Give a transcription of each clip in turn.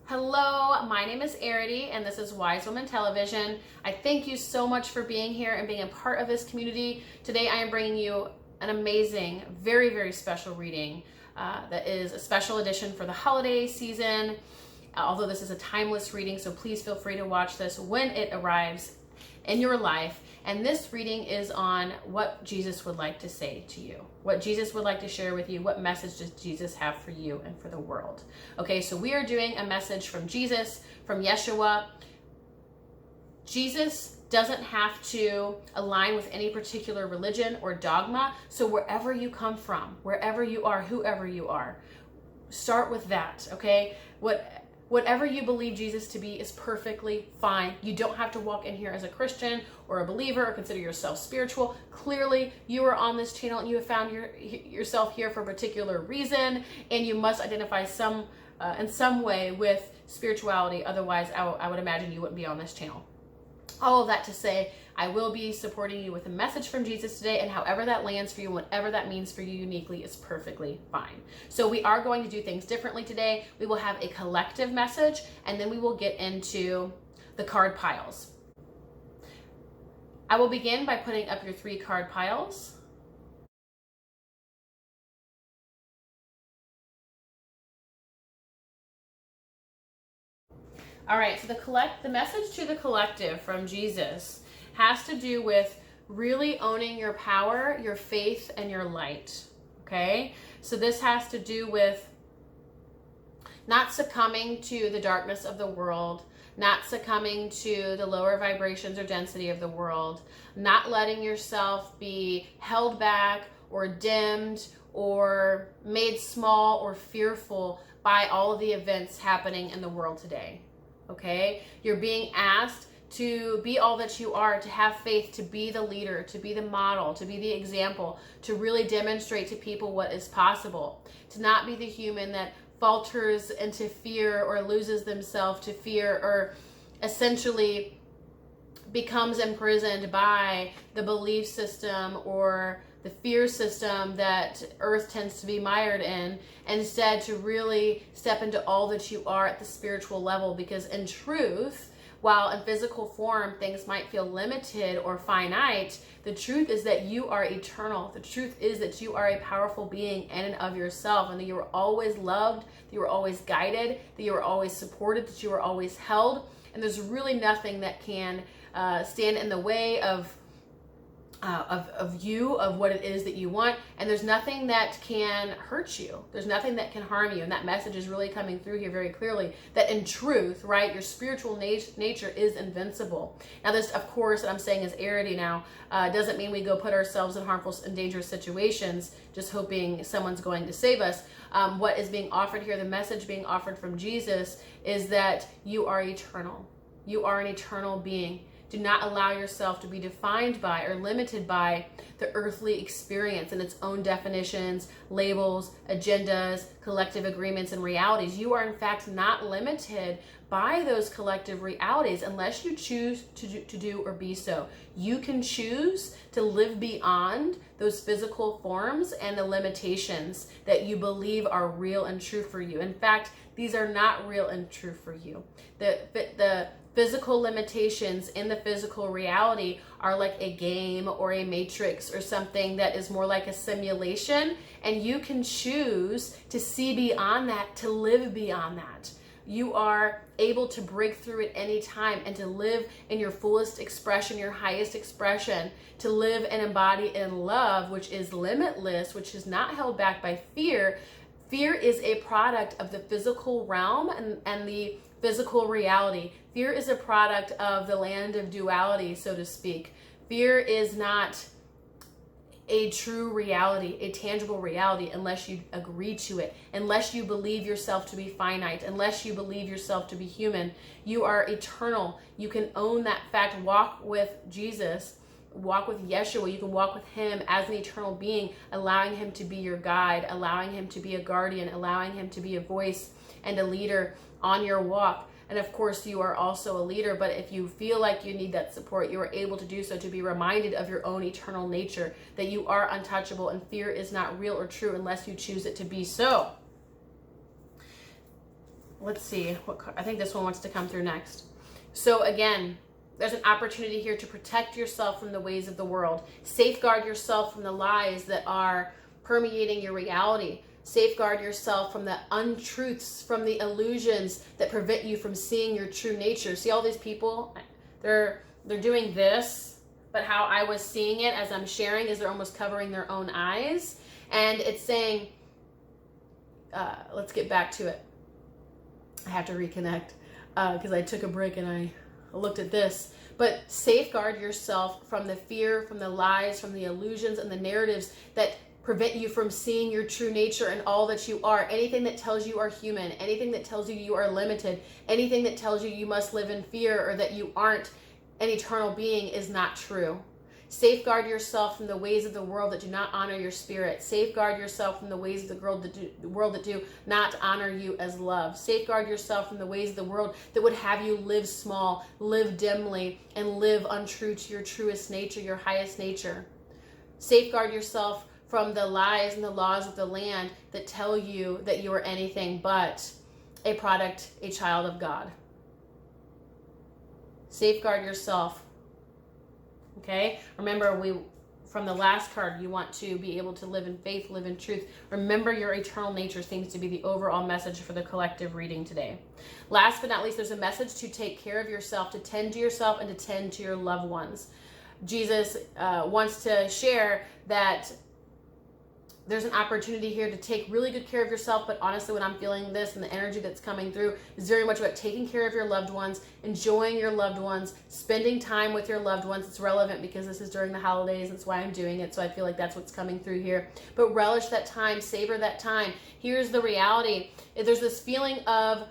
Hello, my name is Arity and this is Wise Woman Television. I thank you so much for being here and being a part of this community. Today I am bringing you an amazing, very, very special reading that is a special edition for the holiday season. Although this is a timeless reading, so please feel free to watch this when it arrives in your life. And this reading is on what Jesus would like to say to you, what Jesus would like to share with you, what message does Jesus have for you and for the world. Okay, so we are doing a message from Jesus, from Yeshua. Jesus doesn't have to align with any particular religion or dogma. So wherever you come from, wherever you are, whoever you are, start with that, okay? Whatever you believe Jesus to be is perfectly fine. You don't have to walk in here as a Christian or a believer or consider yourself spiritual. Clearly, you are on this channel and you have found yourself here for a particular reason, and you must identify in some way with spirituality. Otherwise, I would imagine you wouldn't be on this channel. All of that to say, I will be supporting you with a message from Jesus today, and however that lands for you, whatever that means for you uniquely, is perfectly fine. So we are going to do things differently today. We will have a collective message, and then we will get into the card piles. I will begin by putting up your 3 card piles. All right, so the message to the collective from Jesus has to do with really owning your power, your faith, and your light, okay? So this has to do with not succumbing to the darkness of the world, not succumbing to the lower vibrations or density of the world, not letting yourself be held back or dimmed or made small or fearful by all of the events happening in the world today. Okay, you're being asked to be all that you are, to have faith, to be the leader, to be the model, to be the example, to really demonstrate to people what is possible, to not be the human that falters into fear or loses themselves to fear or essentially becomes imprisoned by the belief system or the fear system that earth tends to be mired in, instead to really step into all that you are at the spiritual level. Because in truth, while in physical form things might feel limited or finite, the truth is that you are eternal. The truth is that you are a powerful being in and of yourself, and that you were always loved, that you were always guided, that you were always supported, that you were always held, and there's really nothing that can stand in the way of you, of what it is that you want, and there's nothing that can hurt you. There's nothing that can harm you, and that message is really coming through here very clearly, that in truth, right, your spiritual nature is invincible. Now this, of course, that I'm saying is arity now, doesn't mean we go put ourselves in harmful and dangerous situations just hoping someone's going to save us. What is being offered here, the message being offered from Jesus, is that you are eternal. You are an eternal being. Do not allow yourself to be defined by or limited by the earthly experience and its own definitions, labels, agendas, collective agreements, and realities. You are in fact not limited by those collective realities unless you choose to do or be so. You can choose to live beyond those physical forms and the limitations that you believe are real and true for you. In fact, these are not real and true for you. The physical limitations in the physical reality are like a game or a matrix or something that is more like a simulation, and you can choose to see beyond that, to live beyond that. You are able to break through at any time and to live in your fullest expression, your highest expression, to live and embody in love, which is limitless, which is not held back by fear. Fear is a product of the physical realm and the physical reality. Fear is a product of the land of duality, so to speak. Fear is not a true reality, a tangible reality, unless you agree to it, unless you believe yourself to be finite, unless you believe yourself to be human. You are eternal. You can own that fact. Walk with Jesus. Walk with Yeshua. You can walk with him as an eternal being, allowing him to be your guide, allowing him to be a guardian, allowing him to be a voice and a leader on your walk. And of course, you are also a leader, but if you feel like you need that support, you are able to do so, to be reminded of your own eternal nature, that you are untouchable and fear is not real or true unless you choose it to be so. let's see. I think this one wants to come through next. So again, there's an opportunity here to protect yourself from the ways of the world. Safeguard yourself from the lies that are permeating your reality. Safeguard yourself from the untruths, from the illusions that prevent you from seeing your true nature. See all these people? They're doing this, but how I was seeing it as I'm sharing is they're almost covering their own eyes. And it's saying, let's get back to it. I have to reconnect because I took a break and I looked at this. But safeguard yourself from the fear, from the lies, from the illusions and the narratives that prevent you from seeing your true nature and all that you are. Anything that tells you are human, anything that tells you you are limited, anything that tells you you must live in fear or that you aren't an eternal being is not true. Safeguard yourself from the ways of the world that do not honor your spirit. Safeguard yourself from the ways of the world that do not honor you as love. Safeguard yourself from the ways of the world that would have you live small, live dimly, and live untrue to your truest nature, your highest nature. Safeguard yourself from the lies and the laws of the land that tell you that you are anything but a product, a child of God. Safeguard yourself. Okay? Remember, from the last card, you want to be able to live in faith, live in truth. Remember, your eternal nature seems to be the overall message for the collective reading today. Last but not least, there's a message to take care of yourself, to tend to yourself, and to tend to your loved ones. Jesus wants to share that there's an opportunity here to take really good care of yourself, but honestly, when I'm feeling this and the energy that's coming through is very much about taking care of your loved ones, enjoying your loved ones, spending time with your loved ones. It's relevant because this is during the holidays. That's why I'm doing it. So I feel like that's what's coming through here. But relish that time, savor that time. Here's the reality. There's this feeling of,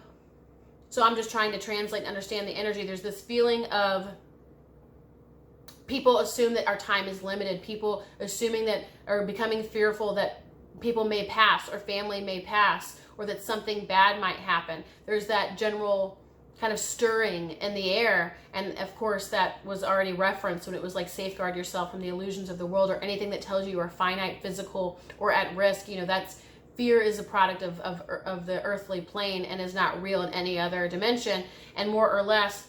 so I'm just trying to translate and understand the energy. There's this feeling of people assume that our time is limited. People assuming that, or becoming fearful that people may pass or family may pass or that something bad might happen. There's that general kind of stirring in the air. And of course that was already referenced when it was like safeguard yourself from the illusions of the world or anything that tells you are finite, physical, or at risk. You know, that's fear is a product of the earthly plane and is not real in any other dimension. And more or less,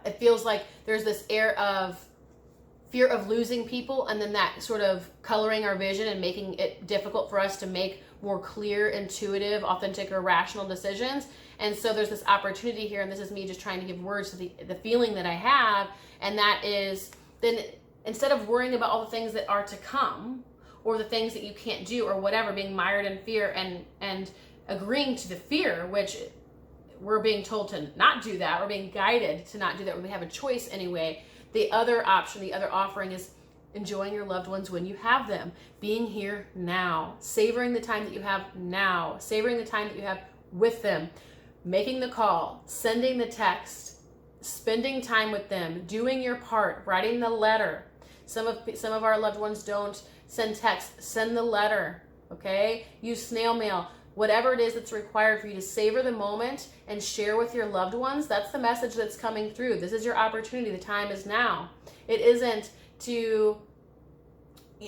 it feels like there's this air of fear of losing people, and then that sort of coloring our vision and making it difficult for us to make more clear, intuitive, authentic, or rational decisions. And so there's this opportunity here, and this is me just trying to give words to the feeling that I have, and that is then instead of worrying about all the things that are to come or the things that you can't do or whatever, being mired in fear and agreeing to the fear, which we're being told to not do that. We're being guided to not do that. We have a choice anyway. The other option, the other offering is enjoying your loved ones when you have them. Being here now. Savoring the time that you have now. Savoring the time that you have with them. Making the call. Sending the text. Spending time with them. Doing your part. Writing the letter. Some of our loved ones don't send text. Send the letter. Okay? Use snail mail. Whatever it is that's required for you to savor the moment and share with your loved ones, that's the message that's coming through. This is your opportunity. The time is now. It isn't to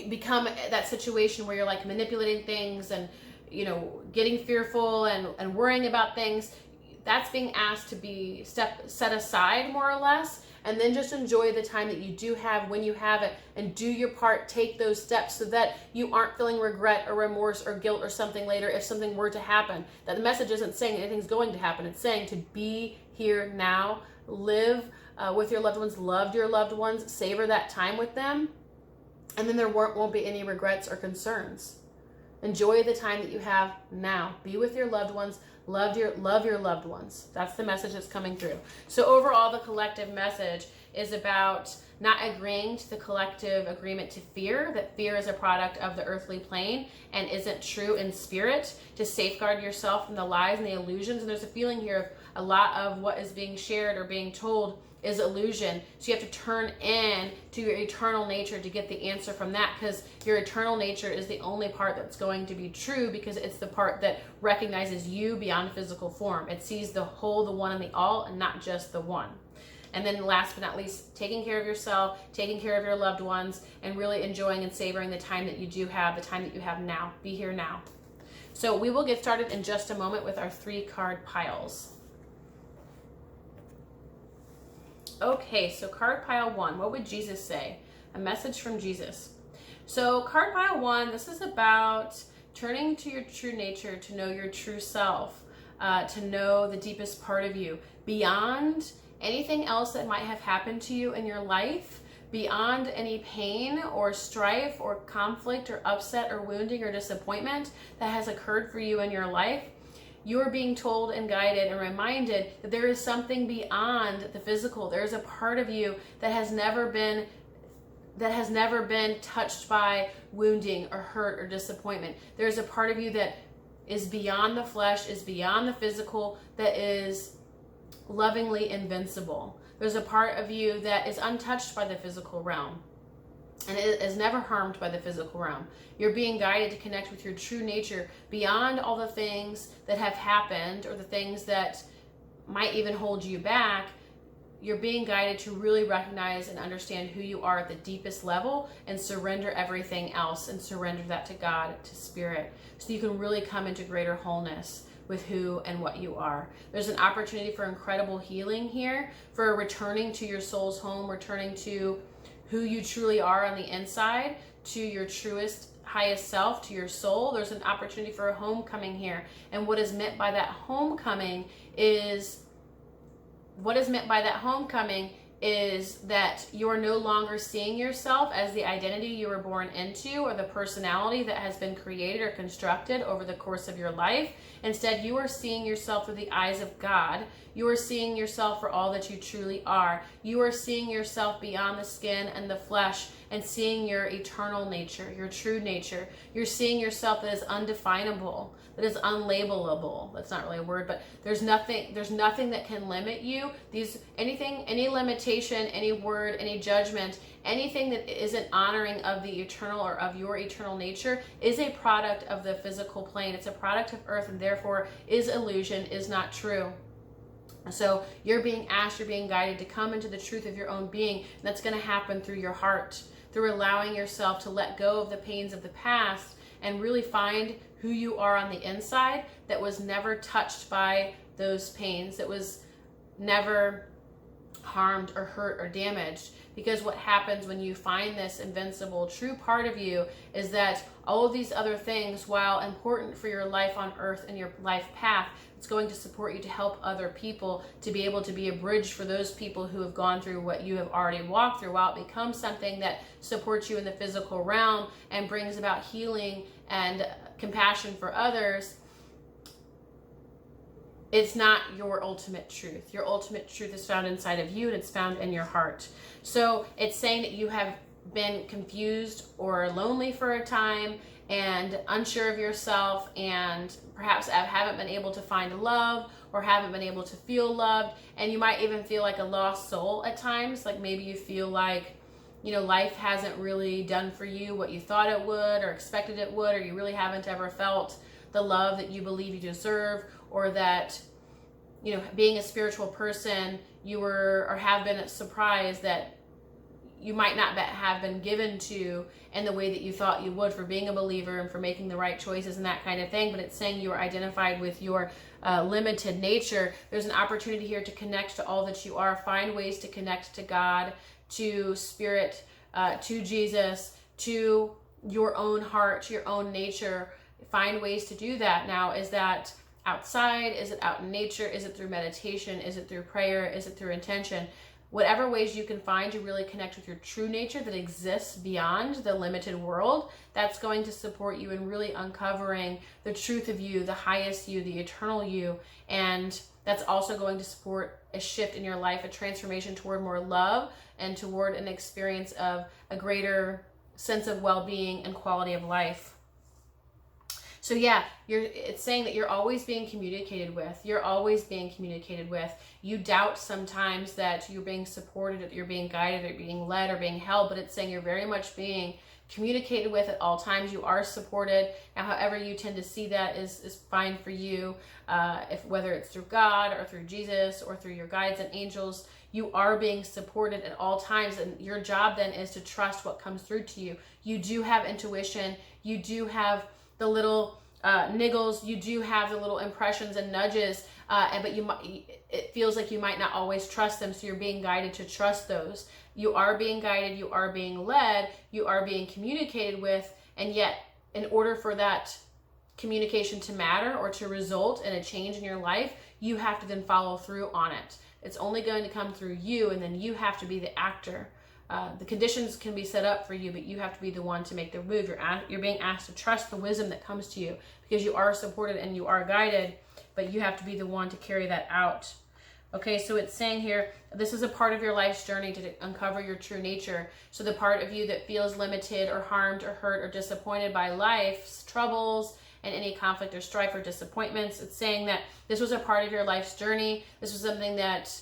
become that situation where you're like manipulating things and, you know, getting fearful and worrying about things. That's being asked to be set aside more or less. And then just enjoy the time that you do have when you have it and do your part, take those steps so that you aren't feeling regret or remorse or guilt or something later if something were to happen. That the message isn't saying anything's going to happen. It's saying to be here now, live with your loved ones, love your loved ones, savor that time with them, and then there won't be any regrets or concerns. Enjoy the time that you have now. Be with your loved ones. Love your loved ones. That's the message that's coming through. So overall, the collective message is about not agreeing to the collective agreement to fear, that fear is a product of the earthly plane and isn't true in spirit, to safeguard yourself from the lies and the illusions. And there's a feeling here of a lot of what is being shared or being told is illusion. So you have to turn in to your eternal nature to get the answer from that, because your eternal nature is the only part that's going to be true, because it's the part that recognizes you beyond physical form. It sees the whole, the one, and the all, and not just the one. And then last but not least, taking care of yourself, taking care of your loved ones, and really enjoying and savoring the time that you do have, the time that you have now. Be here now. So we will get started in just a moment with our 3 card piles. Okay, so card pile 1, what would Jesus say? A message from Jesus. So card pile 1, this is about turning to your true nature, to know your true self, to know the deepest part of you, beyond anything else that might have happened to you in your life, beyond any pain or strife or conflict or upset or wounding or disappointment that has occurred for you in your life. You're being told and guided and reminded that there is something beyond the physical. There's a part of you that has never been touched by wounding or hurt or disappointment. There's a part of you that is beyond the flesh, is beyond the physical, that is lovingly invincible. There's a part of you that is untouched by the physical realm and is never harmed by the physical realm. You're being guided to connect with your true nature beyond all the things that have happened or the things that might even hold you back. You're being guided to really recognize and understand who you are at the deepest level and surrender everything else and surrender that to God, to Spirit, so you can really come into greater wholeness with who and what you are. There's an opportunity for incredible healing here, for returning to your soul's home, returning to who you truly are on the inside, to your truest, highest self, to your soul. There's an opportunity for a homecoming here. And what is meant by that homecoming is that you're no longer seeing yourself as the identity you were born into or the personality that has been created or constructed over the course of your life. Instead, you are seeing yourself through the eyes of God. You are seeing yourself for all that you truly are. You are seeing yourself beyond the skin and the flesh and seeing your eternal nature, your true nature. You're seeing yourself that is undefinable, that is unlabelable. That's not really a word, but there's nothing that can limit you. Any limitation, any word, any judgment, anything that isn't honoring of the eternal or of your eternal nature is a product of the physical plane. It's a product of earth, and therefore is illusion, is not true. So you're being asked, you're being guided to come into the truth of your own being. And that's going to happen through your heart, through allowing yourself to let go of the pains of the past and really find who you are on the inside that was never touched by those pains, that was never harmed or hurt or damaged. Because what happens when you find this invincible true part of you is that all of these other things, while important for your life on earth and your life path, it's going to support you to help other people, to be able to be a bridge for those people who have gone through what you have already walked through. While it becomes something that supports you in the physical realm and brings about healing and compassion for others, it's not your ultimate truth. Your ultimate truth is found inside of you, and it's found in your heart. So it's saying that you have been confused or lonely for a time and unsure of yourself, and perhaps haven't been able to find love or haven't been able to feel loved. And you might even feel like a lost soul at times. Like maybe you feel like, life hasn't really done for you what you thought it would or expected it would, or you really haven't ever felt the love that you believe you deserve, or that, being a spiritual person, you were or have been surprised that you might not have been given to in the way that you thought you would for being a believer and for making the right choices and that kind of thing. But it's saying you are identified with your limited nature. There's an opportunity here to connect to all that you are. Find ways to connect to God, to Spirit, to Jesus, to your own heart, to your own nature. Find ways to do that. Now, is that outside? Is it out in nature? Is it through meditation? Is it through prayer? Is it through intention? Whatever ways you can find to really connect with your true nature that exists beyond the limited world, that's going to support you in really uncovering the truth of you, the highest you, the eternal you. And that's also going to support a shift in your life, a transformation toward more love and toward an experience of a greater sense of well-being and quality of life. So yeah, it's saying that you're always being communicated with. You're always being communicated with. You doubt sometimes that you're being supported, that you're being guided, or being led, or being held, but it's saying you're very much being communicated with at all times. You are supported. Now, however you tend to see that is fine for you. Whether it's through God or through Jesus or through your guides and angels, you are being supported at all times. And your job then is to trust what comes through to you. You do have intuition. You do have the little niggles, you do have the little impressions and nudges, but it feels like you might not always trust them, so you're being guided to trust those. You are being guided, you are being led, you are being communicated with, and yet in order for that communication to matter or to result in a change in your life, you have to then follow through on it. It's only going to come through you, and then you have to be the actor. The conditions can be set up for you, but you have to be the one to make the move. You're being asked to trust the wisdom that comes to you, because you are supported and you are guided, but you have to be the one to carry that out. Okay, so it's saying here, this is a part of your life's journey to uncover your true nature. So the part of you that feels limited or harmed or hurt or disappointed by life's troubles and any conflict or strife or disappointments, it's saying that this was a part of your life's journey. This was something that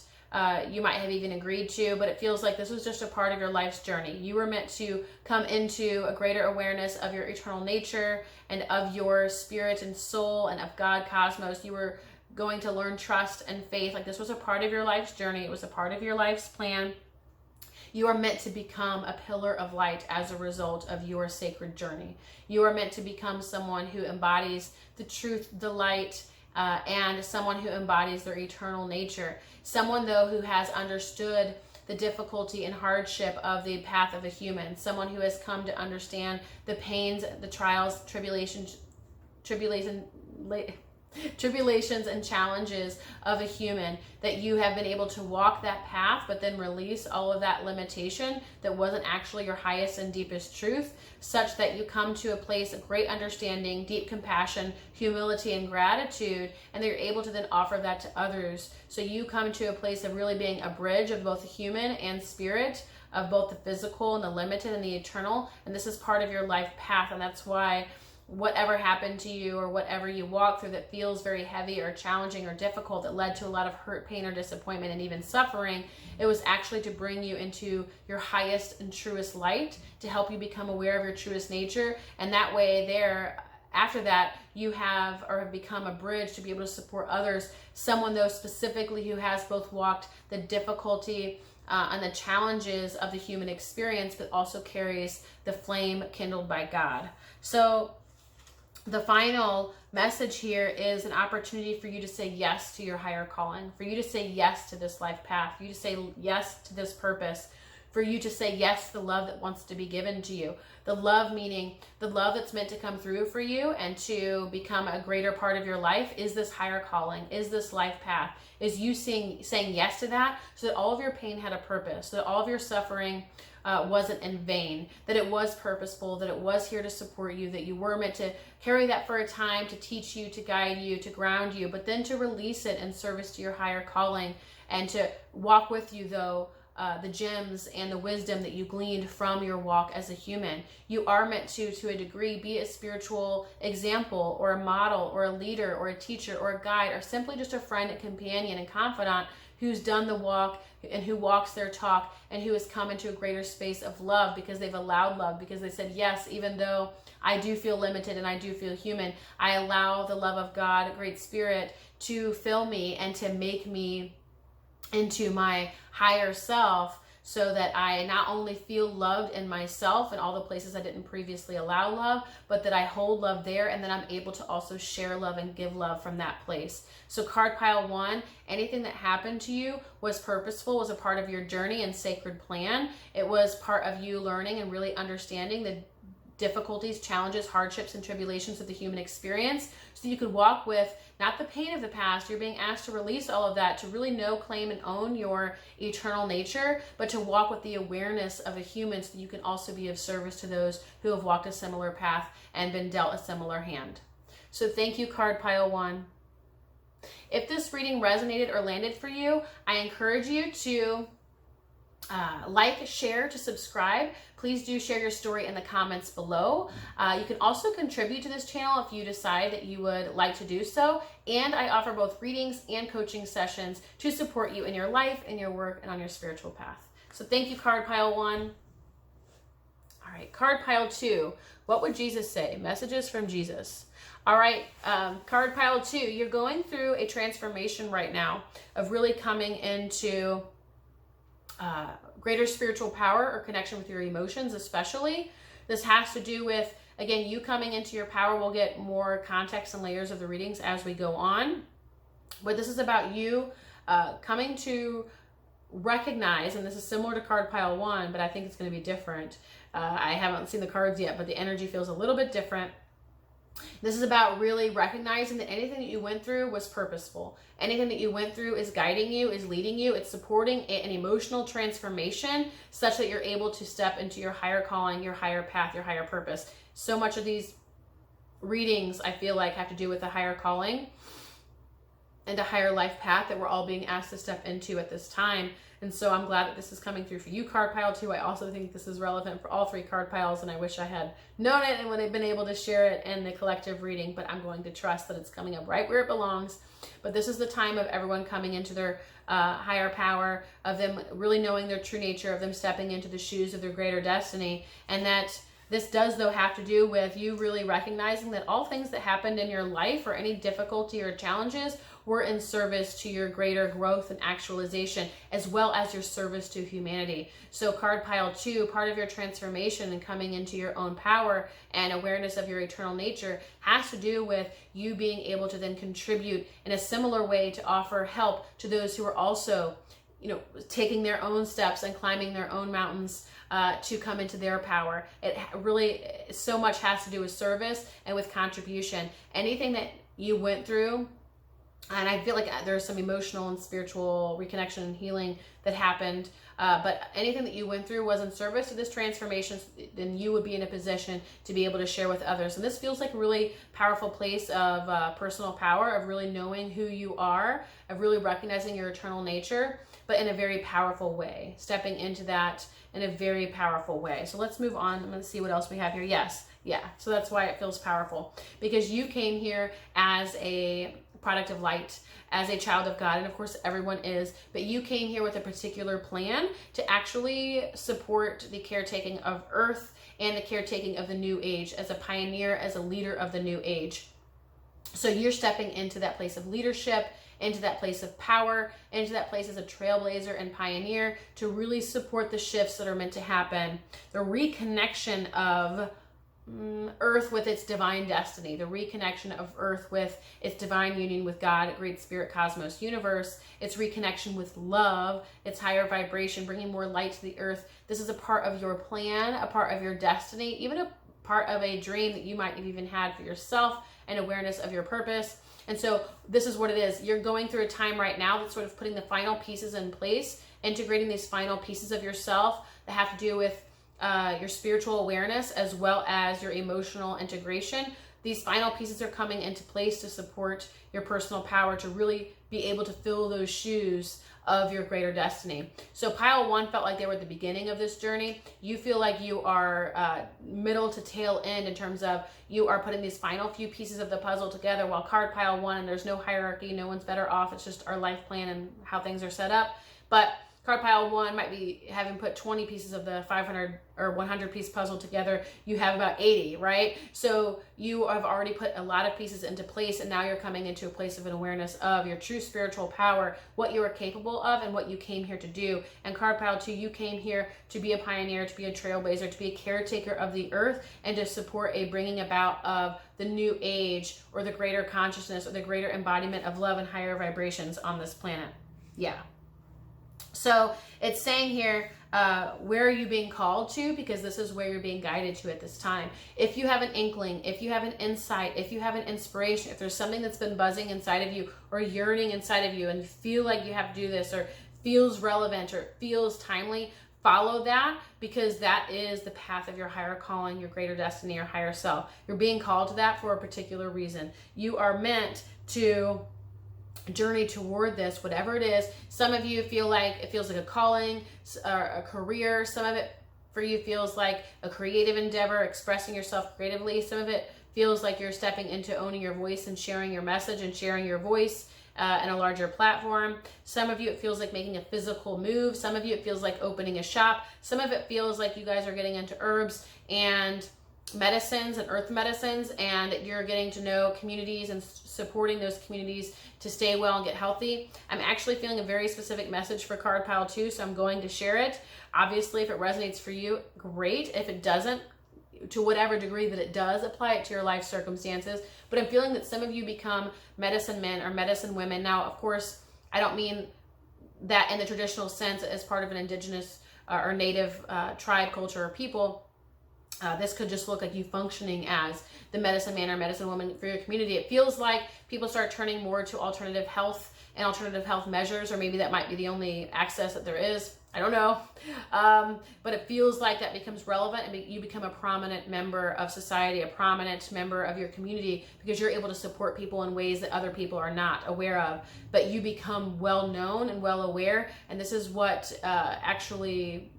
you might have even agreed to, but it feels like this was just a part of your life's journey. You were meant to come into a greater awareness of your eternal nature and of your spirit and soul and of God, cosmos. You were going to learn trust and faith. Like, this was a part of your life's journey. It was a part of your life's plan. You are meant to become a pillar of light as a result of your sacred journey. You are meant to become someone who embodies the truth, the light, and someone who embodies their eternal nature. Someone, though, who has understood the difficulty and hardship of the path of a human. Someone who has come to understand the pains, the trials, tribulations and challenges of a human, that you have been able to walk that path, but then release all of that limitation that wasn't actually your highest and deepest truth, such that you come to a place of great understanding, deep compassion, humility, and gratitude, and that you're able to then offer that to others. So you come to a place of really being a bridge of both the human and spirit, of both the physical and the limited and the eternal, and this is part of your life path. And that's why whatever happened to you or whatever you walk through that feels very heavy or challenging or difficult, that led to a lot of hurt, pain, or disappointment and even suffering, it was actually to bring you into your highest and truest light, to help you become aware of your truest nature. And that way after that, you have become a bridge to be able to support others. Someone, though, specifically who has both walked the difficulty and the challenges of the human experience, but also carries the flame kindled by God. So the final message here is an opportunity for you to say yes to your higher calling, for you to say yes to this life path, for you to say yes to this purpose, for you to say yes to the love that wants to be given to you. The love, meaning the love that's meant to come through for you and to become a greater part of your life, is this higher calling, is this life path, is you saying yes to that, so that all of your pain had a purpose, so that all of your suffering wasn't in vain, that it was purposeful, that it was here to support you, that you were meant to carry that for a time, to teach you, to guide you, to ground you, but then to release it in service to your higher calling, and to walk with you, though, the gems and the wisdom that you gleaned from your walk as a human. You are meant to a degree, be a spiritual example or a model or a leader or a teacher or a guide, or simply just a friend, a companion, and confidant who's done the walk and who walks their talk and who has come into a greater space of love because they've allowed love, because they said, yes, even though I do feel limited and I do feel human, I allow the love of God, Great Spirit, to fill me and to make me into my higher self, so that I not only feel loved in myself and all the places I didn't previously allow love, but that I hold love there, and then I'm able to also share love and give love from that place. So card pile 1, anything that happened to you was purposeful, was a part of your journey and sacred plan. It was part of you learning and really understanding the difficulties, challenges, hardships, and tribulations of the human experience, so you could walk with not the pain of the past. You're being asked to release all of that, to really know, claim, and own your eternal nature, but to walk with the awareness of a human, so that you can also be of service to those who have walked a similar path and been dealt a similar hand. So thank you, card pile 1. If this reading resonated or landed for you, I encourage you to like, share, to subscribe. Please do share your story in the comments below. You can also contribute to this channel if you decide that you would like to do so. And I offer both readings and coaching sessions to support you in your life, in your work, and on your spiritual path. So thank you, card pile 1. All right, card pile 2. What would Jesus say? Messages from Jesus. All right, card pile 2. You're going through a transformation right now of really coming into greater spiritual power or connection with your emotions, especially. This has to do with, Again, you coming into your power, we'll get more context and layers of the readings as we go on. But this is about you coming to recognize, and this is similar to card pile 1, but I think it's going to be different. I haven't seen the cards yet, but the energy feels a little bit different. This is about really recognizing that anything that you went through was purposeful. Anything that you went through is guiding you, is leading you. It's supporting an emotional transformation such that you're able to step into your higher calling, your higher path, your higher purpose. So much of these readings, I feel like, have to do with the higher calling and a higher life path that we're all being asked to step into at this time. And so I'm glad that this is coming through for you, card pile 2. I also think this is relevant for all 3 card piles, and I wish I had known it and would have been able to share it in the collective reading, but I'm going to trust that it's coming up right where it belongs. But this is the time of everyone coming into their higher power, of them really knowing their true nature, of them stepping into the shoes of their greater destiny. And that this does, though, have to do with you really recognizing that all things that happened in your life, or any difficulty or challenges, were in service to your greater growth and actualization, as well as your service to humanity. So card pile 2, part of your transformation and coming into your own power and awareness of your eternal nature has to do with you being able to then contribute in a similar way to offer help to those who are also, taking their own steps and climbing their own mountains to come into their power. It really so much has to do with service and with contribution. Anything that you went through, and I feel like there's some emotional and spiritual reconnection and healing that happened. But anything that you went through was in service to this transformation, then you would be in a position to be able to share with others. And this feels like a really powerful place of personal power, of really knowing who you are, of really recognizing your eternal nature, but in a very powerful way, stepping into that in a very powerful way. So let's move on. I'm going to see what else we have here. Yes. Yeah. So that's why it feels powerful, because you came here as a product of light, as a child of God, and of course everyone is, but you came here with a particular plan to actually support the caretaking of Earth and the caretaking of the new age, as a pioneer, as a leader of the new age. So you're stepping into that place of leadership, into that place of power, into that place as a trailblazer and pioneer to really support the shifts that are meant to happen, the reconnection of Earth with its divine destiny, the reconnection of Earth with its divine union with God, Great Spirit, Cosmos, Universe, its reconnection with love, its higher vibration, bringing more light to the earth. This is a part of your plan, a part of your destiny, even a part of a dream that you might have even had for yourself, and awareness of your purpose. And so this is what it is. You're going through a time right now that's sort of putting the final pieces in place, integrating these final pieces of yourself that have to do with your spiritual awareness as well as your emotional integration. These final pieces are coming into place to support your personal power, to really be able to fill those shoes of your greater destiny. So pile 1 felt like they were at the beginning of this journey. You feel like you are middle to tail end in terms of you are putting these final few pieces of the puzzle together, while card pile 1, and there's no hierarchy, no one's better off, it's just our life plan and how things are set up. But card pile 1 might be having put 20 pieces of the 500 or 100 piece puzzle together. You have about 80, right? So you have already put a lot of pieces into place, and now you're coming into a place of an awareness of your true spiritual power, what you are capable of, and what you came here to do. And card pile 2, you came here to be a pioneer, to be a trailblazer, to be a caretaker of the earth, and to support a bringing about of the new age, or the greater consciousness, or the greater embodiment of love and higher vibrations on this planet. Yeah. So it's saying here, where are you being called to? Because this is where you're being guided to at this time. If you have an inkling, if you have an insight, if you have an inspiration, if there's something that's been buzzing inside of you or yearning inside of you, and you feel like you have to do this, or feels relevant, or feels timely, follow that, because that is the path of your higher calling, your greater destiny, your higher self. You're being called to that for a particular reason. You are meant to journey toward this, whatever it is. Some of you feel like it feels like a calling or a career. Some of it for you feels like a creative endeavor, expressing yourself creatively. Some of it feels like you're stepping into owning your voice and sharing your message and sharing your voice in a larger platform. Some of you, it feels like making a physical move. Some of you, it feels like opening a shop. Some of it feels like you guys are getting into herbs and medicines and earth medicines, and you're getting to know communities and supporting those communities to stay well and get healthy. I'm actually feeling a very specific message for card pile 2, so I'm going to share it. Obviously, if it resonates for you, great. If it doesn't, to whatever degree that it does, apply it to your life circumstances. But I'm feeling that some of you become medicine men or medicine women. Now, of course, I don't mean that in the traditional sense as part of an indigenous or native tribe, culture, or people. This could just look like you functioning as the medicine man or medicine woman for your community. It feels like people start turning more to alternative health and alternative health measures, or maybe that might be the only access that there is. I don't know. But it feels like that becomes relevant, and you become a prominent member of society, a prominent member of your community, because you're able to support people in ways that other people are not aware of. But you become well known and well aware, and this is what actually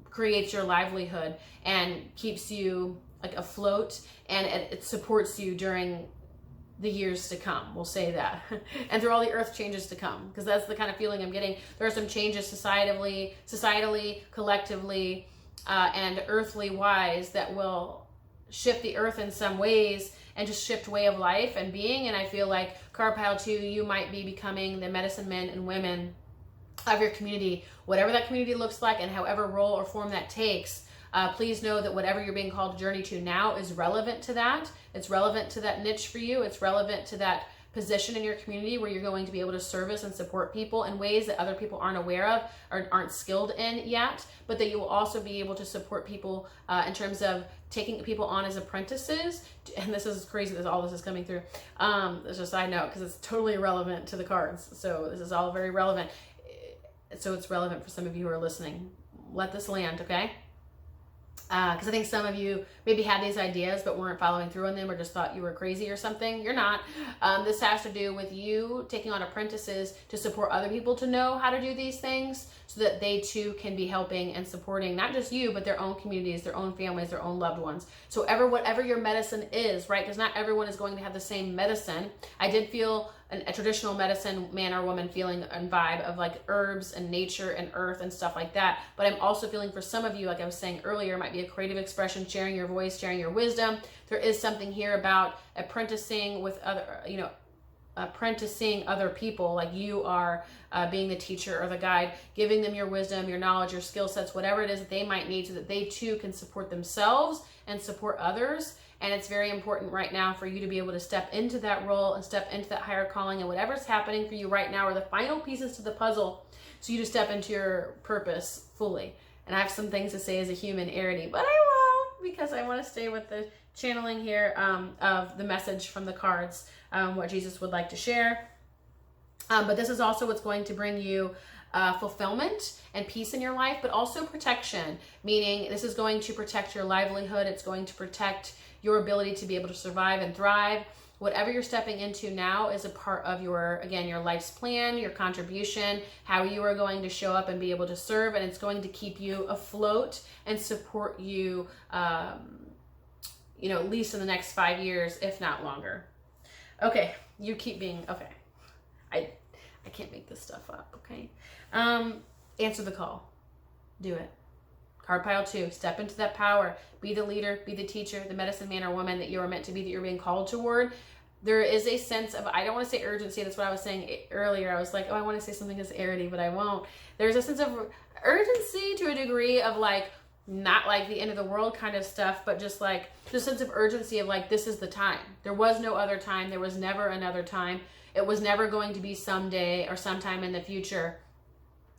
creates your livelihood and keeps you like afloat, and it supports you during the years to come, we'll say that, and through all the earth changes to come, because that's the kind of feeling I'm getting. There are some changes societally, collectively, and earthly wise that will shift the earth in some ways and just shift way of life and being. And I feel like card pile 2, you might be becoming the medicine men and women of your community, whatever that community looks like and however role or form that takes. Please know that whatever you're being called to journey to now is relevant to that. It's relevant to that niche for you. It's relevant to that position in your community where you're going to be able to service and support people in ways that other people aren't aware of or aren't skilled in yet, but that you will also be able to support people in terms of taking people on as apprentices. And this is crazy that all this is coming through. It's just a side note because it's totally irrelevant to the cards. So this is all very relevant. So it's relevant for some of you who are listening. Let this land, okay? Because I think some of you maybe had these ideas but weren't following through on them, or just thought you were crazy or something. You're not. This has to do with you taking on apprentices to support other people to know how to do these things, so that they too can be helping and supporting not just you, but their own communities, their own families, their own loved ones. So whatever your medicine is, right? Because not everyone is going to have the same medicine. I did feel a traditional medicine man or woman feeling and vibe of like herbs and nature and earth and stuff like that. But I'm also feeling for some of you, like I was saying earlier, might be a creative expression, sharing your voice, sharing your wisdom. There is something here about apprenticing with other, apprenticing other people, like you are being the teacher or the guide, giving them your wisdom, your knowledge, your skill sets, whatever it is that they might need, so that they too can support themselves and support others. And it's very important right now for you to be able to step into that role and step into that higher calling, and whatever's happening for you right now are the final pieces to the puzzle, so you to step into your purpose fully. And I have some things to say as a human, Arity, but I won't, because I want to stay with the channeling here of the message from the cards, what Jesus would like to share. But this is also what's going to bring you fulfillment and peace in your life, but also protection, meaning this is going to protect your livelihood. It's going to protect your ability to be able to survive and thrive. Whatever you're stepping into now is a part of your life's plan, your contribution, how you are going to show up and be able to serve, and it's going to keep you afloat and support you, at least in the next 5 years, if not longer. Okay, you keep being, okay. I can't make this stuff up, okay? Answer the call. Do it. Card pile 2, step into that power. Be the leader, be the teacher, the medicine man or woman that you are meant to be, that you're being called toward. There is a sense of, I don't want to say urgency, that's what I was saying earlier. I was like, I want to say something as Arity, but I won't. There's a sense of urgency to a degree of like, not like the end of the world kind of stuff, but just like, just a sense of urgency of like, this is the time. There was no other time. There was never another time. It was never going to be someday or sometime in the future.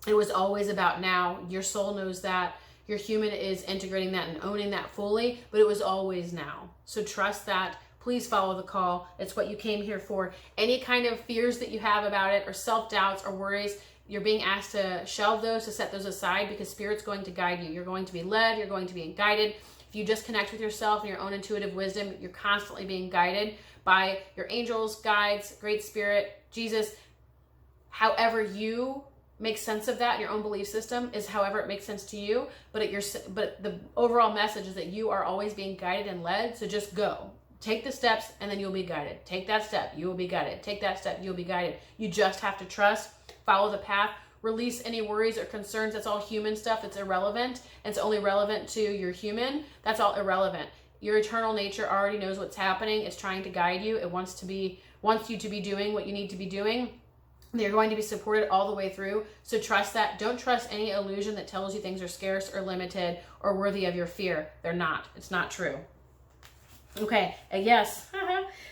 It was always about now. Your soul knows that. Your human is integrating that and owning that fully, but it was always now. So trust that. Please follow the call. It's what you came here for. Any kind of fears that you have about it, or self-doubts or worries, you're being asked to shelve those, to set those aside, because Spirit's going to guide you. You're going to be led. You're going to be guided. If you just connect with yourself and your own intuitive wisdom, you're constantly being guided by your angels, guides, Great Spirit, Jesus. However you make sense of that, your own belief system is however it makes sense to you, but the overall message is that you are always being guided and led. So just go. Take the steps and then you'll be guided. Take that step, you will be guided. Take that step, you'll be guided. You just have to trust, follow the path, release any worries or concerns. That's all human stuff. It's irrelevant. It's only relevant to your human. That's all irrelevant. Your eternal nature already knows what's happening. It's trying to guide you. It wants you to be doing what you need to be doing. They're going to be supported all the way through. So trust that. Don't trust any illusion that tells you things are scarce or limited or worthy of your fear. They're not. It's not true. Okay, yes.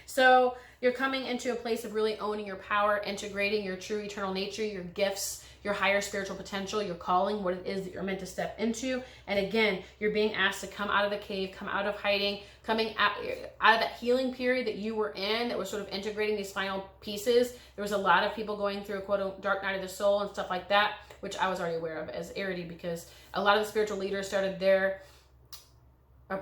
So you're coming into a place of really owning your power, integrating your true eternal nature, your gifts, your higher spiritual potential, your calling, what it is that you're meant to step into. And again, you're being asked to come out of the cave, come out of hiding, coming out of that healing period that you were in, that was sort of integrating these final pieces. There was a lot of people going through a quote dark night of the soul and stuff like that, which I was already aware of as Arity, because a lot of the spiritual leaders started their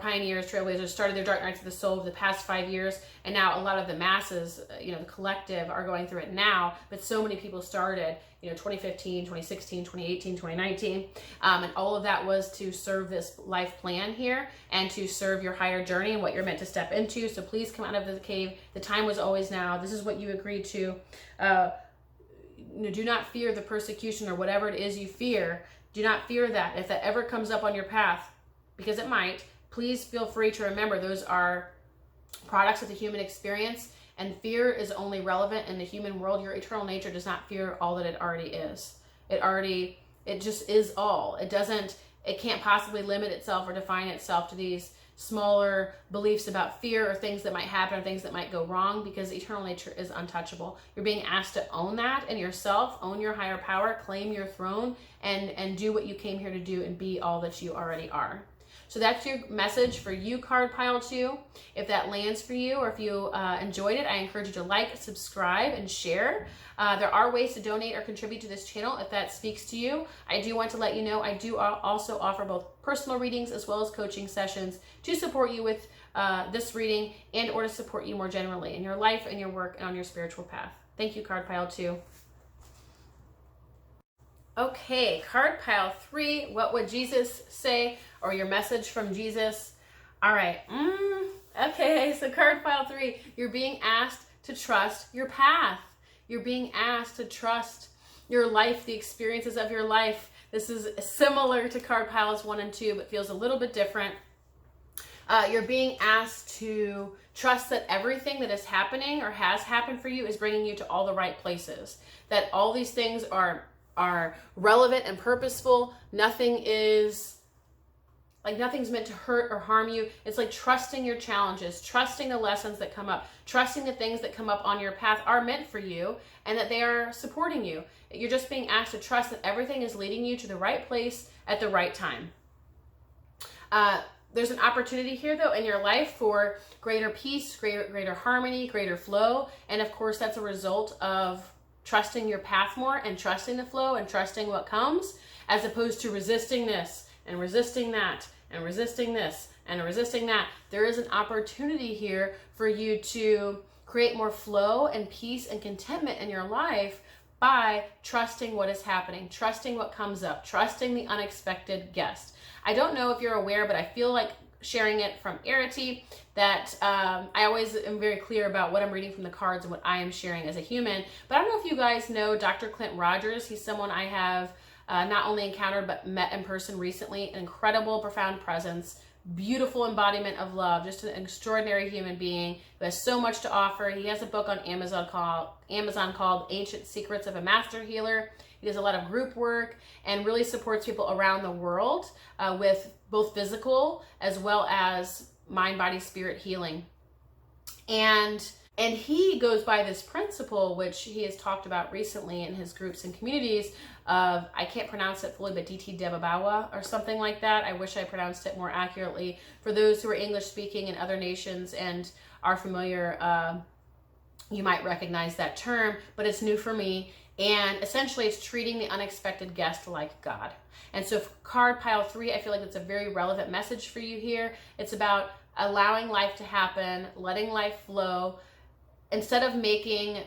pioneers, trailblazers, started their dark nights of the soul over the past 5 years, and now a lot of the masses, the collective, are going through it now. But so many people started 2015, 2016, 2018, 2019, and all of that was to serve this life plan here and to serve your higher journey and what you're meant to step into. So please come out of the cave. The time was always now. This is what you agreed to. Do not fear the persecution or whatever it is you fear. Do not fear that. If that ever comes up on your path, because it might, please feel free to remember those are products of the human experience, and fear is only relevant in the human world. Your eternal nature does not fear all that it already is. It just is all. It can't possibly limit itself or define itself to these smaller beliefs about fear or things that might happen or things that might go wrong, because eternal nature is untouchable. You're being asked to own that in yourself, own your higher power, claim your throne, and do what you came here to do and be all that you already are. So that's your message for you, card pile 2. If that lands for you, or if you enjoyed it, I encourage you to like, subscribe, and share. There are ways to donate or contribute to this channel if that speaks to you. I do want to let you know I do also offer both personal readings as well as coaching sessions to support you with this reading and or to support you more generally in your life and your work and on your spiritual path. Thank you, card pile 2. Okay, card pile 3, what would Jesus say, or your message from Jesus? All right, okay, so card pile 3, you're being asked to trust your path. You're being asked to trust your life, the experiences of your life. This is similar to card piles 1 and 2, but feels a little bit different. You're being asked to trust that everything that is happening or has happened for you is bringing you to all the right places. That all these things are relevant and purposeful. Nothing's meant to hurt or harm you. It's like trusting your challenges, trusting the lessons that come up, trusting the things that come up on your path are meant for you and that they are supporting you. You're just being asked to trust that everything is leading you to the right place at the right time. There's an opportunity here, though, in your life for greater peace, greater harmony, greater flow. And of course, that's a result of trusting your path more and trusting the flow and trusting what comes, as opposed to resisting this and resisting that and resisting this and resisting that. There is an opportunity here for you to create more flow and peace and contentment in your life by trusting what is happening, trusting what comes up, trusting the unexpected guest. I don't know if you're aware, but I feel like sharing it from Arity that I always am very clear about what I'm reading from the cards and what I am sharing as a human. But I don't know if you guys know Dr. Clint Rogers. He's someone I have not only encountered but met in person recently. An incredible, profound presence, beautiful embodiment of love, just an extraordinary human being who has so much to offer. He has a book on Amazon called Ancient Secrets of a Master Healer. He does a lot of group work and really supports people around the world with both physical as well as mind, body, spirit healing. And he goes by this principle, which he has talked about recently in his groups and communities of, I can't pronounce it fully, but DT Devabawa or something like that. I wish I pronounced it more accurately. For those who are English speaking in other nations and are familiar, you might recognize that term, but it's new for me. And essentially it's treating the unexpected guest like God. And so for card pile 3, I feel like it's a very relevant message for you here. It's about allowing life to happen, letting life flow, instead of making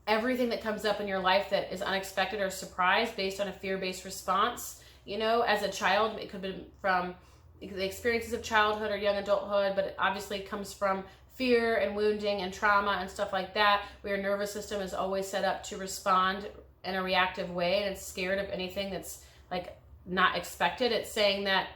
everything that comes up in your life that is unexpected or surprise based on a fear-based response. As a child, it could have been from the experiences of childhood or young adulthood, but it obviously comes from fear and wounding and trauma and stuff like that, where your nervous system is always set up to respond in a reactive way, and it's scared of anything that's like not expected. It's saying that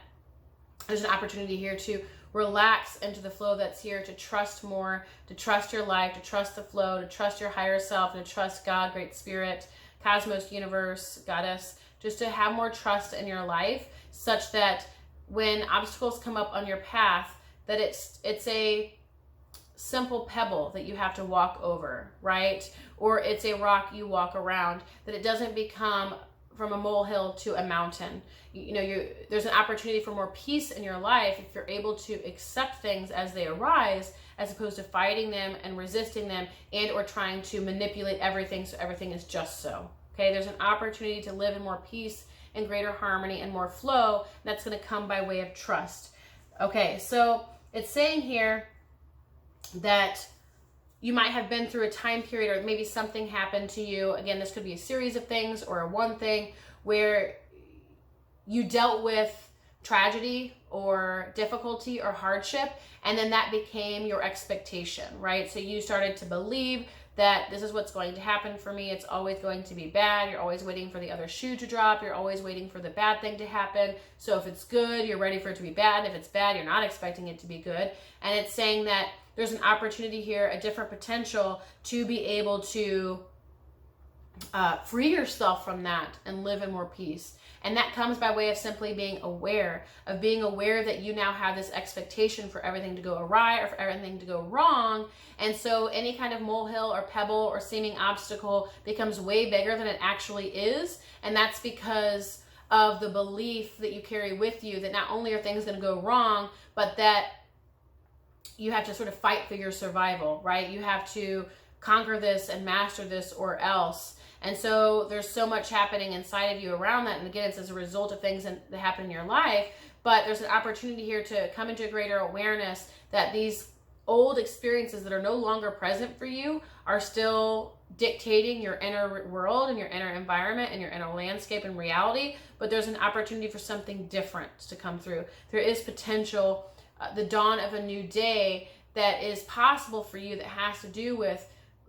there's an opportunity here to relax into the flow that's here, to trust more, to trust your life, to trust the flow, to trust your higher self, and to trust God, Great Spirit, Cosmos, Universe, Goddess, just to have more trust in your life, such that when obstacles come up on your path, that it's a simple pebble that you have to walk over, right? Or it's a rock you walk around, that it doesn't become from a molehill to a mountain. There's an opportunity for more peace in your life if you're able to accept things as they arise, as opposed to fighting them and resisting them, and or trying to manipulate everything so everything is just so. Okay, there's an opportunity to live in more peace and greater harmony and more flow, and that's going to come by way of trust. Okay, so it's saying here that you might have been through a time period, or maybe something happened to you. Again, this could be a series of things or one thing where you dealt with tragedy or difficulty or hardship, and then that became your expectation, right? So you started to believe that this is what's going to happen for me. It's always going to be bad. You're always waiting for the other shoe to drop. You're always waiting for the bad thing to happen. So if it's good, you're ready for it to be bad. If it's bad, you're not expecting it to be good. And it's saying that there's an opportunity here, a different potential to be able to free yourself from that and live in more peace. And that comes by way of simply being aware that you now have this expectation for everything to go awry or for everything to go wrong. And so any kind of molehill or pebble or seeming obstacle becomes way bigger than it actually is. And that's because of the belief that you carry with you that not only are things going to go wrong, but that you have to sort of fight for your survival, right? You have to conquer this and master this or else. And so there's so much happening inside of you around that. And again, it's as a result of things that happen in your life. But there's an opportunity here to come into a greater awareness that these old experiences that are no longer present for you are still dictating your inner world and your inner environment and your inner landscape and reality. But there's an opportunity for something different to come through. There is potential, the dawn of a new day that is possible for you, that has to do with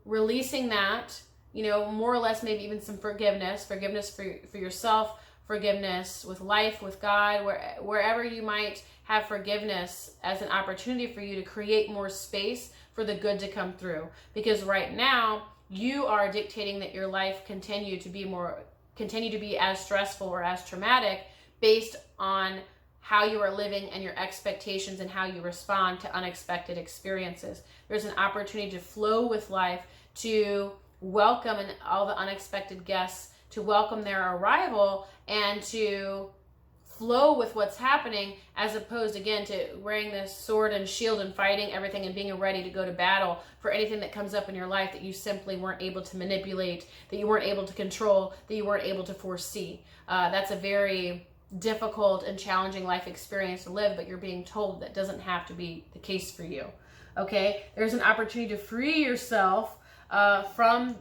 releasing that, more or less maybe even some forgiveness for yourself, forgiveness with life, with God, wherever you might have forgiveness as an opportunity for you to create more space for the good to come through. Because right now you are dictating that your life continue to be as stressful or as traumatic based on how you are living and your expectations and how you respond to unexpected experiences. There's an opportunity to flow with life, to welcome all the unexpected guests, to welcome their arrival, and to flow with what's happening, as opposed, again, to wearing this sword and shield and fighting everything and being ready to go to battle for anything that comes up in your life that you simply weren't able to manipulate, that you weren't able to control, that you weren't able to foresee. That's a very difficult and challenging life experience to live, but you're being told that doesn't have to be the case for you. Okay, there's an opportunity to free yourself from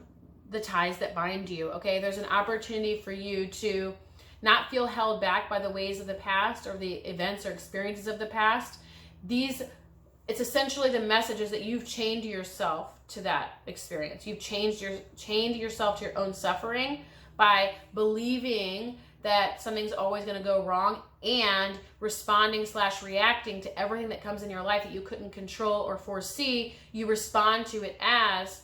the ties that bind you. Okay, there's an opportunity for you to not feel held back by the ways of the past or the events or experiences of the past. It's essentially the messages that you've chained yourself to that experience. You've chained yourself to your own suffering by believing that something's always going to go wrong and responding/reacting to everything that comes in your life that you couldn't control or foresee. You respond to it as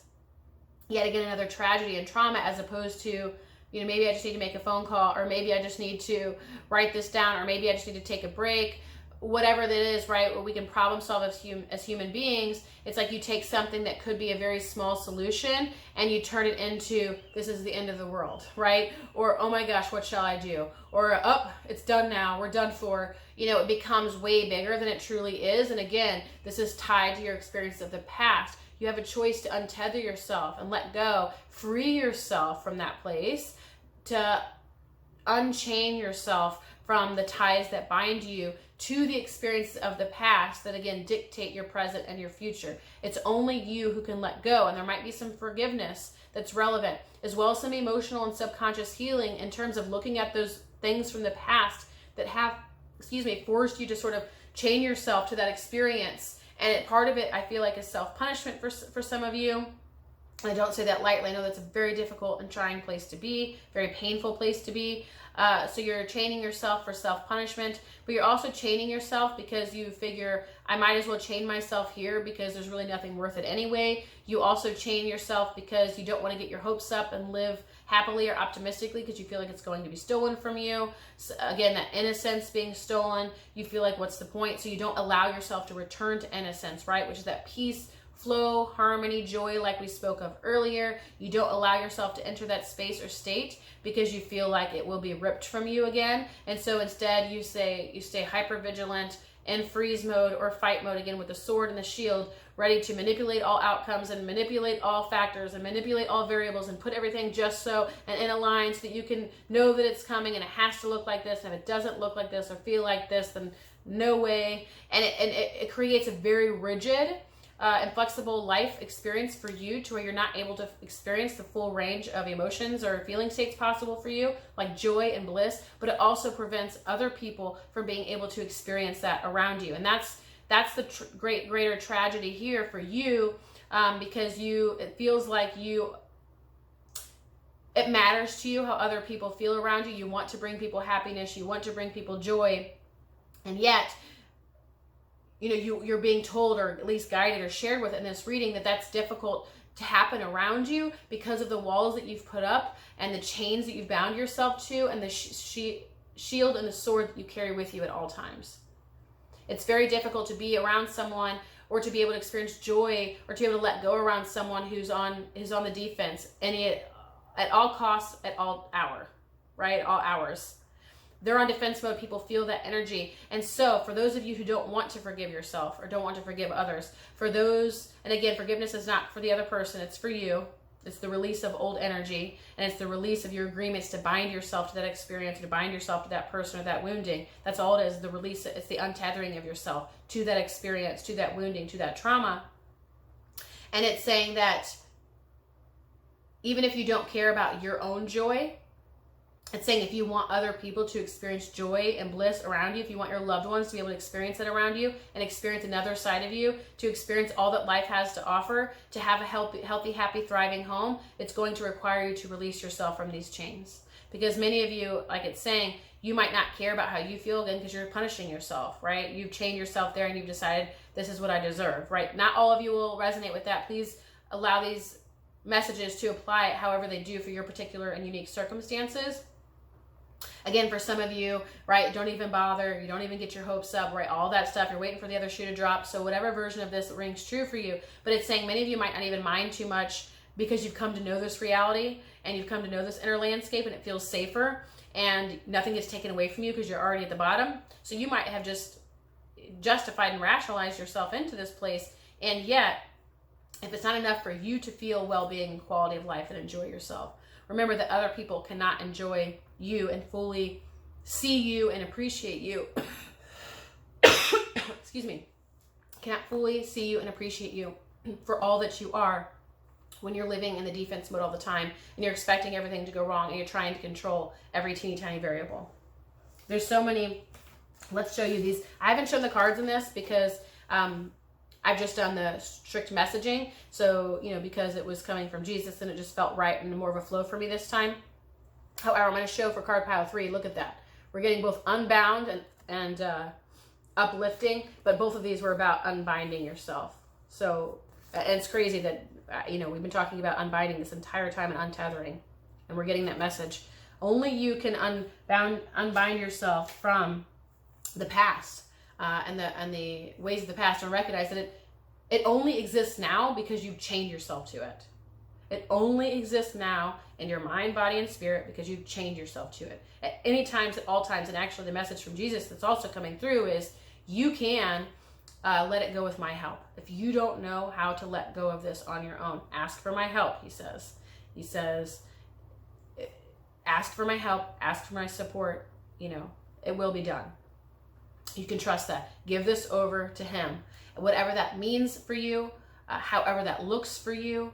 yet again another tragedy and trauma, as opposed to, maybe I just need to make a phone call, or maybe I just need to write this down, or maybe I just need to take a break. Whatever that is, right, where we can problem solve as human beings. It's like you take something that could be a very small solution and you turn it into, this is the end of the world, right? Or, oh my gosh, what shall I do? Or, oh, it's done now, we're done for. It becomes way bigger than it truly is. And again, this is tied to your experience of the past. You have a choice to untether yourself and let go, free yourself from that place, to unchain yourself from the ties that bind you to the experiences of the past that, again, dictate your present and your future. It's only you who can let go, and there might be some forgiveness that's relevant, as well as some emotional and subconscious healing in terms of looking at those things from the past that have, forced you to sort of chain yourself to that experience. And part of it, I feel like, is self-punishment for some of you. And I don't say that lightly. I know that's a very difficult and trying place to be, very painful place to be. So you're chaining yourself for self-punishment, but you're also chaining yourself because you figure, I might as well chain myself here because there's really nothing worth it anyway. You also chain yourself because you don't want to get your hopes up and live happily or optimistically because you feel like it's going to be stolen from you. So again, that innocence being stolen, you feel like, what's the point? So you don't allow yourself to return to innocence, right? Which is that peace, flow, harmony, joy, like we spoke of earlier. You don't allow yourself to enter that space or state because you feel like it will be ripped from you again. And so instead you stay hyper vigilant in freeze mode or fight mode, again with the sword and the shield, ready to manipulate all outcomes and manipulate all factors and manipulate all variables and put everything just so and in a line so that you can know that it's coming and it has to look like this. And if it doesn't look like this or feel like this, then no way. And it creates a very rigid and flexible life experience for you, to where you're not able to experience the full range of emotions or feeling states possible for you, like joy and bliss, but it also prevents other people from being able to experience that around you. And that's the greater tragedy here for you, because it feels like it matters to you how other people feel around you. You want to bring people happiness, you want to bring people joy, and yet you're being told, or at least guided or shared with in this reading, that that's difficult to happen around you because of the walls that you've put up and the chains that you've bound yourself to and the shield and the sword that you carry with you at all times. It's very difficult to be around someone or to be able to experience joy or to be able to let go around someone who's on the defense, and at all costs, at all hour, right? All hours. They're on defense mode. People feel that energy. And so for those of you who don't want to forgive yourself or don't want to forgive others, for those, and again, forgiveness is not for the other person, it's for you. It's the release of old energy, and it's the release of your agreements to bind yourself to that experience, to bind yourself to that person or that wounding. That's all it is, the release. It's the untethering of yourself to that experience, to that wounding, to that trauma. And it's saying that even if you don't care about your own joy, it's saying if you want other people to experience joy and bliss around you, if you want your loved ones to be able to experience it around you and experience another side of you, to experience all that life has to offer, to have a healthy, happy, thriving home, it's going to require you to release yourself from these chains. Because many of you, like it's saying, you might not care about how you feel again because you're punishing yourself, right? You've chained yourself there and you've decided this is what I deserve, right? Not all of you will resonate with that. Please allow these messages to apply it however they do for your particular and unique circumstances. Again, for some of you, right, don't even bother, you don't even get your hopes up, right, all that stuff, you're waiting for the other shoe to drop. So whatever version of this rings true for you, but it's saying many of you might not even mind too much because you've come to know this reality and you've come to know this inner landscape, and it feels safer and nothing gets taken away from you because you're already at the bottom. So you might have just justified and rationalized yourself into this place, and yet if it's not enough for you to feel well-being and quality of life and enjoy yourself, remember that other people cannot enjoy you and fully see you and appreciate you. Excuse me. Cannot fully see you and appreciate you for all that you are when you're living in the defense mode all the time and you're expecting everything to go wrong and you're trying to control every teeny tiny variable. There's so many. Let's show you these. I haven't shown the cards in this because I've just done the strict messaging. So, because it was coming from Jesus and it just felt right and more of a flow for me this time. However, I'm going to show for card pile 3. Look at that. We're getting both unbound and uplifting, but both of these were about unbinding yourself. So, and it's crazy that, we've been talking about unbinding this entire time and untethering, and we're getting that message. Only you can unbind yourself from the past and the ways of the past, and recognize that it only exists now because you've chained yourself to it. It only exists now in your mind, body, and spirit because you've chained yourself to it. At any times, at all times, and actually the message from Jesus that's also coming through is you can let it go with my help. If you don't know how to let go of this on your own, ask for my help, he says. He says, ask for my help, ask for my support, it will be done. You can trust that. Give this over to him. Whatever that means for you, however that looks for you,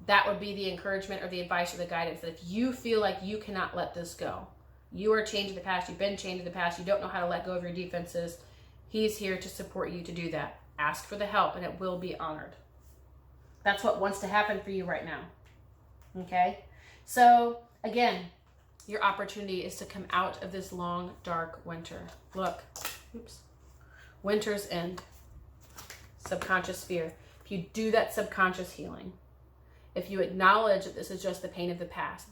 that would be the encouragement or the advice or the guidance, that if you feel like you cannot let this go, you are chained to the past, you've been chained to the past, you don't know how to let go of your defenses, he's here to support you to do that. Ask for the help and it will be honored. That's what wants to happen for you right now. Okay? So, again, your opportunity is to come out of this long, dark winter. Look. Oops. Winter's end. Subconscious fear. If you do that subconscious healing, if you acknowledge that this is just the pain of the past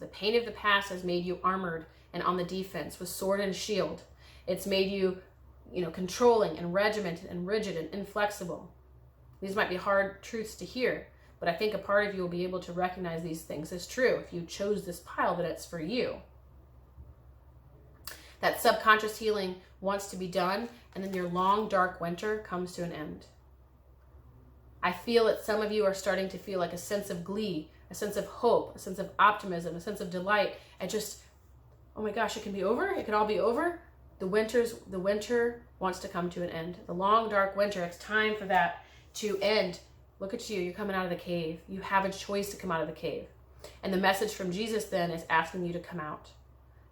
has made you armored and on the defense with sword and shield. It's made you, controlling and regimented and rigid and inflexible. These might be hard truths to hear, but I think a part of you will be able to recognize these things as true if you chose this pile, that it's for you. That subconscious healing wants to be done, and then your long, dark winter comes to an end. I feel that some of you are starting to feel like a sense of glee, a sense of hope, a sense of optimism, a sense of delight, and just, oh my gosh, it can be over? It can all be over? The winter wants to come to an end. The long, dark winter, it's time for that to end. Look at you, you're coming out of the cave. You have a choice to come out of the cave. And the message from Jesus then is asking you to come out.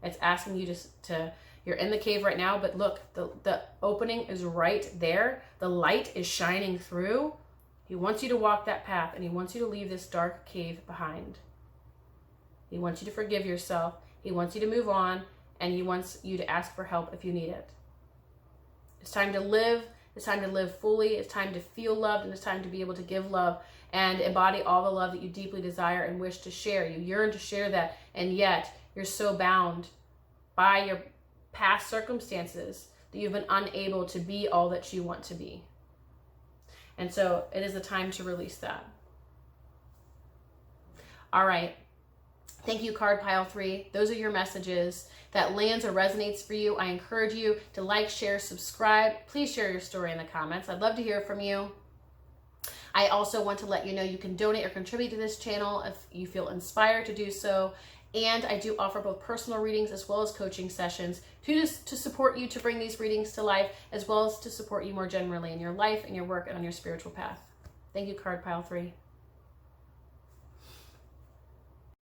It's asking you to you're in the cave right now, but look, the opening is right there. The light is shining through. He wants you to walk that path, and he wants you to leave this dark cave behind. He wants you to forgive yourself. He wants you to move on, and he wants you to ask for help if you need it. It's time to live. It's time to live fully. It's time to feel loved, and it's time to be able to give love and embody all the love that you deeply desire and wish to share. You yearn to share that, and yet you're so bound by your past circumstances that you've been unable to be all that you want to be. And so it is the time to release that. All right. Thank you, card pile 3. Those are your messages. That lands or resonates for you. I encourage you to like, share, subscribe. Please share your story in the comments. I'd love to hear from you. I also want to let you know you can donate or contribute to this channel if you feel inspired to do so. And I do offer both personal readings as well as coaching sessions to support you to bring these readings to life, as well as to support you more generally in your life and your work and on your spiritual path. Thank you, card pile 3.